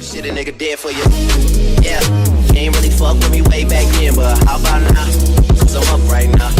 Shit a nigga dead for you. Yeah, you ain't really fuck with me way back then, but how about now? Cause I'm up right now.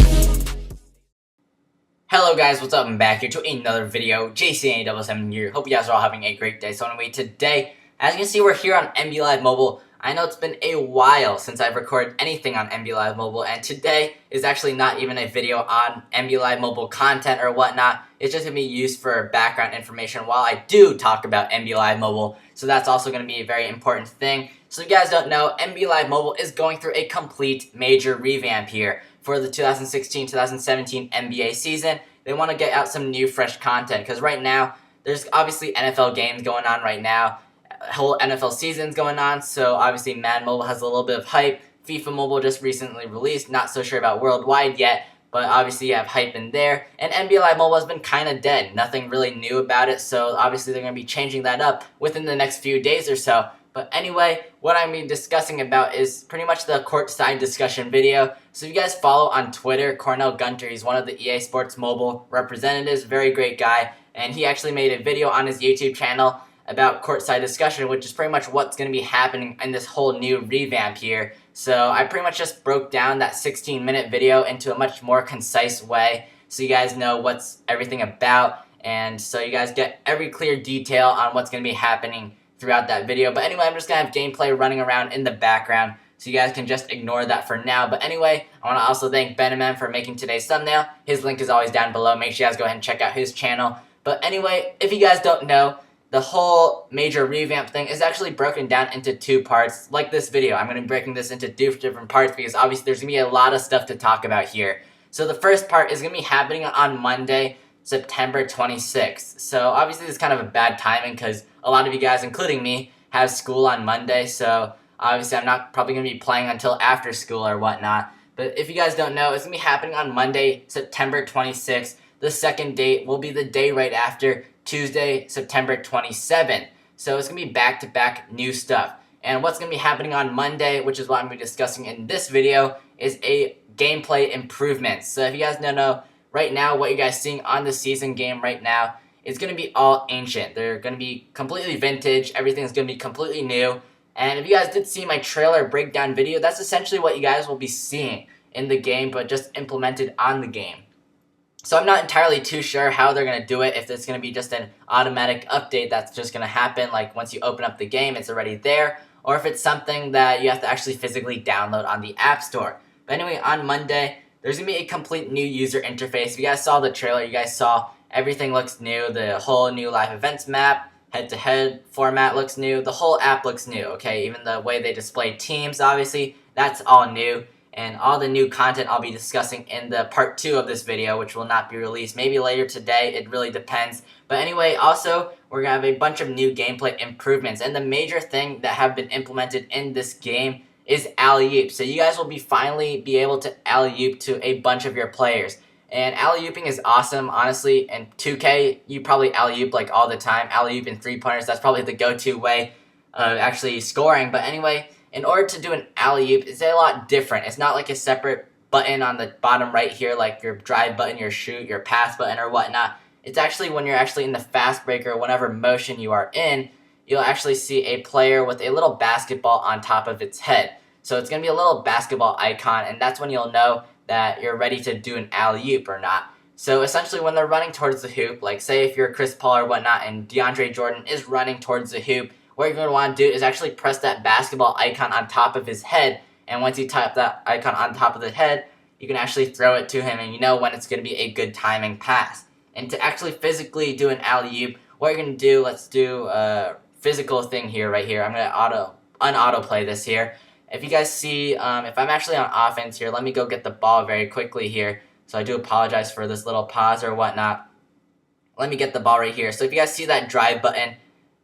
Hello guys, what's up? I'm back here to another video. JCA77 here. Hope you guys are all having a great day. So anyway, today, as you can see, we're here on MB Live Mobile. I know it's been a while since I've recorded anything on MB Live Mobile, and today is actually not even a video on MB Live Mobile content or whatnot. It's just going to be used for background information while I do talk about MB Live Mobile, so that's also going to be a very important thing. So if you guys don't know, MB Live Mobile is going through a complete major revamp here for the 2016-2017 NBA season. They want to get out some new, fresh content, because right now, there's obviously NFL games going on right now. Whole NFL season's going on, so obviously Madden Mobile has a little bit of hype. FIFA Mobile just recently released, not so sure about Worldwide yet, but obviously you have hype in there. And NBA Live Mobile has been kind of dead, nothing really new about it, so obviously they're going to be changing that up within the next few days or so. But anyway, what I'm going to be discussing about is pretty much the Courtside discussion video. So if you guys follow on Twitter, Cornell Gunter, he's one of the EA Sports Mobile representatives, very great guy, and he actually made a video on his YouTube channel about Courtside discussion, which is pretty much what's going to be happening in this whole new revamp here. So I pretty much just broke down that 16-minute video into a much more concise way, so you guys know what's everything about, and so you guys get every clear detail on what's going to be happening throughout that video. But anyway, I'm just going to have gameplay running around in the background, so you guys can just ignore that for now. But anyway, I want to also thank BenMM for making today's thumbnail. His link is always down below. Make sure you guys go ahead and check out his channel. But anyway, if you guys don't know, the whole major revamp thing is actually broken down into two parts, like this video. I'm going to be breaking this into two different parts because obviously there's going to be a lot of stuff to talk about here. So the first part is going to be happening on Monday, September 26th. So obviously it's kind of a bad timing because a lot of you guys, including me, have school on Monday. So obviously I'm not probably going to be playing until after school or whatnot. But if you guys don't know, it's going to be happening on Monday, September 26th. The second date will be the day right after, Tuesday, September 27th. So it's going to be back-to-back new stuff. And what's going to be happening on Monday, which is what I'm going to be discussing in this video, is a gameplay improvement. So if you guys don't know, right now, what you guys seeing on the season game right now is going to be all ancient. They're going to be completely vintage. Everything's going to be completely new. And if you guys did see my trailer breakdown video, that's essentially what you guys will be seeing in the game, but just implemented on the game. So I'm not entirely too sure how they're going to do it, if it's going to be just an automatic update that's just going to happen, like once you open up the game, it's already there, or if it's something that you have to actually physically download on the App Store. But anyway, on Monday, there's going to be a complete new user interface. If you guys saw the trailer, you guys saw everything looks new. The whole new live events map, head-to-head format looks new. The whole app looks new, okay? Even the way they display teams, obviously, that's all new. And all the new content I'll be discussing in the part 2 of this video, which will not be released maybe later today. It really depends. But anyway, also, we're going to have a bunch of new gameplay improvements. And the major thing that have been implemented in this game is alley-oop. So you guys will finally be able to alley-oop to a bunch of your players. And alley-ooping is awesome, honestly. In 2K, you probably alley-oop like all the time. Alley-oop and three-pointers, that's probably the go-to way of actually scoring. But anyway, in order to do an alley-oop, it's a lot different. It's not like a separate button on the bottom right here, like your drive button, your shoot, your pass button, or whatnot. It's actually when you're actually in the fast break or whatever motion you are in, you'll actually see a player with a little basketball on top of its head. So it's going to be a little basketball icon, and that's when you'll know that you're ready to do an alley-oop or not. So essentially when they're running towards the hoop, like say if you're Chris Paul or whatnot and DeAndre Jordan is running towards the hoop, what you're going to want to do is actually press that basketball icon on top of his head, and once you tap that icon on top of the head, you can actually throw it to him, and you know when it's going to be a good timing pass. And to actually physically do an alley-oop, what you're going to do, let's do a physical thing here, right here. I'm going to un-autoplay this here. If you guys see, if I'm actually on offense here, let me go get the ball very quickly here. So I do apologize for this little pause or whatnot. Let me get the ball right here. So if you guys see that drive button,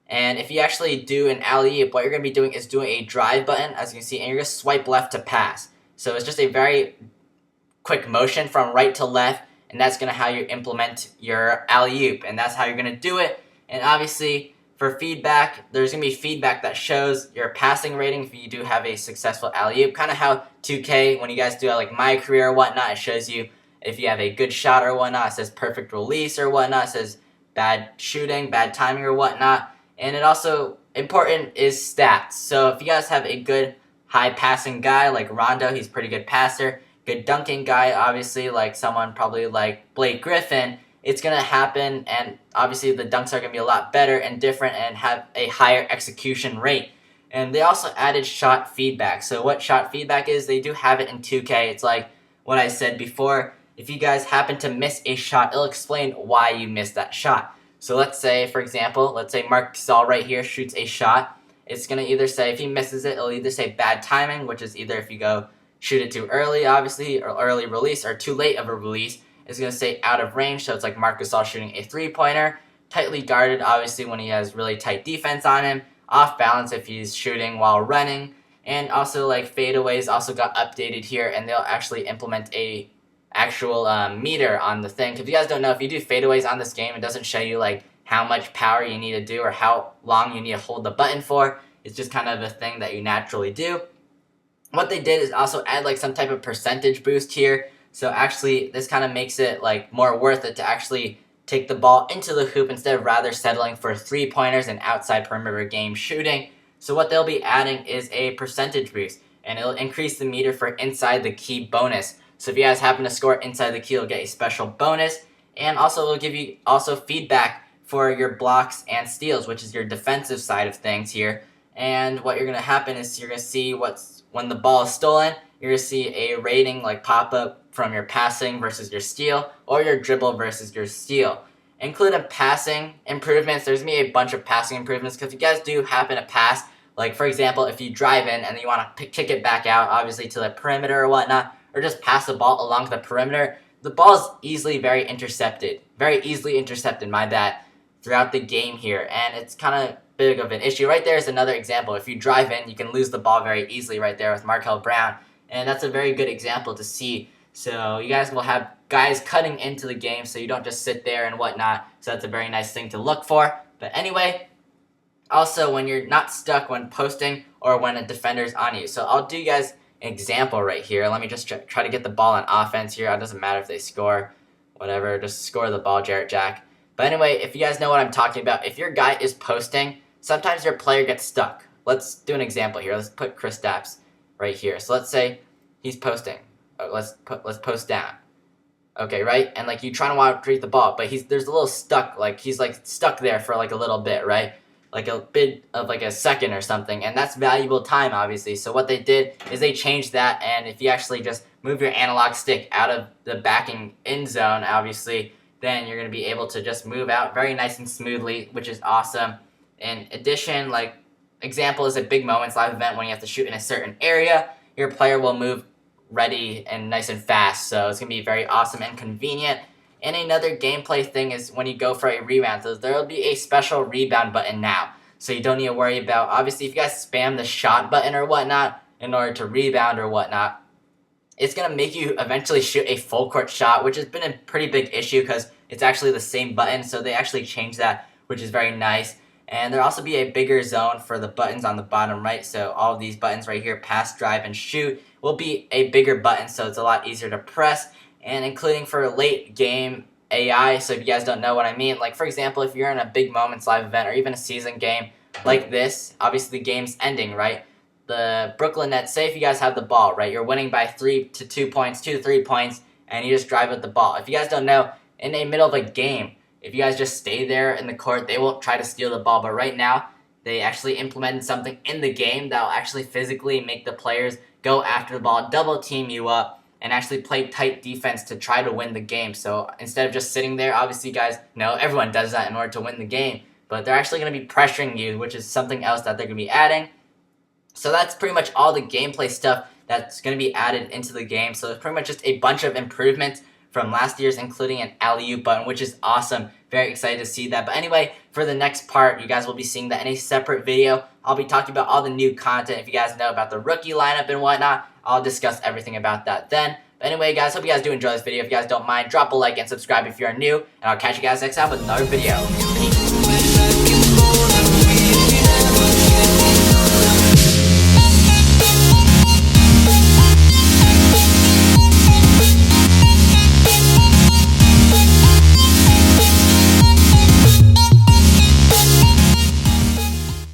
and if you actually do an alley-oop, what you're going to be doing is doing a drive button, as you can see, and you're going to swipe left to pass. So it's just a very quick motion from right to left, and that's going to how you implement your alley-oop, and that's how you're going to do it. And obviously, for feedback, there's going to be feedback that shows your passing rating if you do have a successful alley-oop. Kind of how 2K, when you guys do like my career or whatnot, it shows you if you have a good shot or whatnot. It says perfect release or whatnot. It says bad shooting, bad timing or whatnot. And it also, important is stats. So if you guys have a good high passing guy like Rondo, he's a pretty good passer, good dunking guy, obviously, like someone probably like Blake Griffin, it's going to happen, and obviously the dunks are going to be a lot better and different and have a higher execution rate. And they also added shot feedback. So what shot feedback is, they do have it in 2K. It's like what I said before. If you guys happen to miss a shot, it'll explain why you missed that shot. So let's say, for example, let's say Marc Gasol right here shoots a shot. It's going to either say, if he misses it, it'll either say bad timing, which is either if you go shoot it too early, obviously, or early release, or too late of a release. It's going to say out of range, so it's like Marc Gasol shooting a three-pointer. Tightly guarded, obviously, when he has really tight defense on him. Off balance if he's shooting while running. And also, like, fadeaways also got updated here, and they'll actually implement a actual meter on the thing. If you guys don't know, if you do fadeaways on this game, it doesn't show you, like, how much power you need to do or how long you need to hold the button for. It's just kind of a thing that you naturally do. What they did is also add, like, some type of percentage boost here. So actually, this kind of makes it, like, more worth it to actually take the ball into the hoop instead of rather settling for three-pointers and outside perimeter game shooting. So what they'll be adding is a percentage boost, and it'll increase the meter for inside the key bonus. So if you guys happen to score inside the key, you'll get a special bonus, and also it'll give you also feedback for your blocks and steals, which is your defensive side of things here. And what you're going to happen is you're going to see when the ball is stolen, you're going to see a rating like pop up from your passing versus your steal, or your dribble versus your steal. Including passing improvements, there's going to be a bunch of passing improvements, because if you guys do happen to pass, like for example, if you drive in and you want to kick it back out, obviously to the perimeter or whatnot, or just pass the ball along the perimeter, the ball is easily very easily intercepted, my bad, throughout the game here, and it's kind of big of an issue. Right there is another example. If you drive in, you can lose the ball very easily right there with Markel Brown, and that's a very good example to see. So you guys will have guys cutting into the game, so you don't just sit there and whatnot. So that's a very nice thing to look for. But anyway, also when you're not stuck when posting or when a defender's on you. So I'll do you guys an example right here. Let me just try to get the ball on offense here. It doesn't matter if they score, whatever. Just score the ball, Jarrett Jack. But anyway, if you guys know what I'm talking about, if your guy is posting, sometimes your player gets stuck. Let's do an example here. Let's put Kristaps right here. So let's say he's posting. Let's post down. Okay, right? And like you trying to want to treat the ball, but there's a little stuck, like he's like stuck there for like a little bit, right? Like a bit of like a second or something, and that's valuable time, obviously. So what they did is they changed that, and if you actually just move your analog stick out of the backing end zone, obviously, then you're going to be able to just move out very nice and smoothly, which is awesome. In addition, like example is a big moments live event when you have to shoot in a certain area, your player will move ready and nice and fast, so it's going to be very awesome and convenient. And another gameplay thing is when you go for a rebound, so there will be a special rebound button now, so you don't need to worry about, obviously if you guys spam the shot button or whatnot in order to rebound or whatnot, it's going to make you eventually shoot a full court shot, which has been a pretty big issue because it's actually the same button, so they actually changed that, which is very nice. And there'll also be a bigger zone for the buttons on the bottom right, so all of these buttons right here, pass, drive, and shoot, will be a bigger button, so it's a lot easier to press, and including for late game AI, so if you guys don't know what I mean, like for example, if you're in a big moments live event or even a season game like this, obviously the game's ending, right? The Brooklyn Nets, say if you guys have the ball, right, you're winning by 3 to 2 points, 2 to 3 points, and you just drive with the ball. If you guys don't know, in the middle of a game, if you guys just stay there in the court, they won't try to steal the ball. But right now, they actually implemented something in the game that will actually physically make the players go after the ball, double team you up, and actually play tight defense to try to win the game. So instead of just sitting there, obviously you guys know everyone does that in order to win the game. But they're actually going to be pressuring you, which is something else that they're going to be adding. So that's pretty much all the gameplay stuff that's going to be added into the game. So it's pretty much just a bunch of improvements from last year's, including an alley-oop button, which is awesome. Very excited to see that. But anyway, for the next part, you guys will be seeing that in a separate video. I'll be talking about all the new content. If you guys know about the rookie lineup and whatnot, I'll discuss everything about that then. But anyway, guys, hope you guys do enjoy this video. If you guys don't mind, drop a like and subscribe if you are new. And I'll catch you guys next time with another video.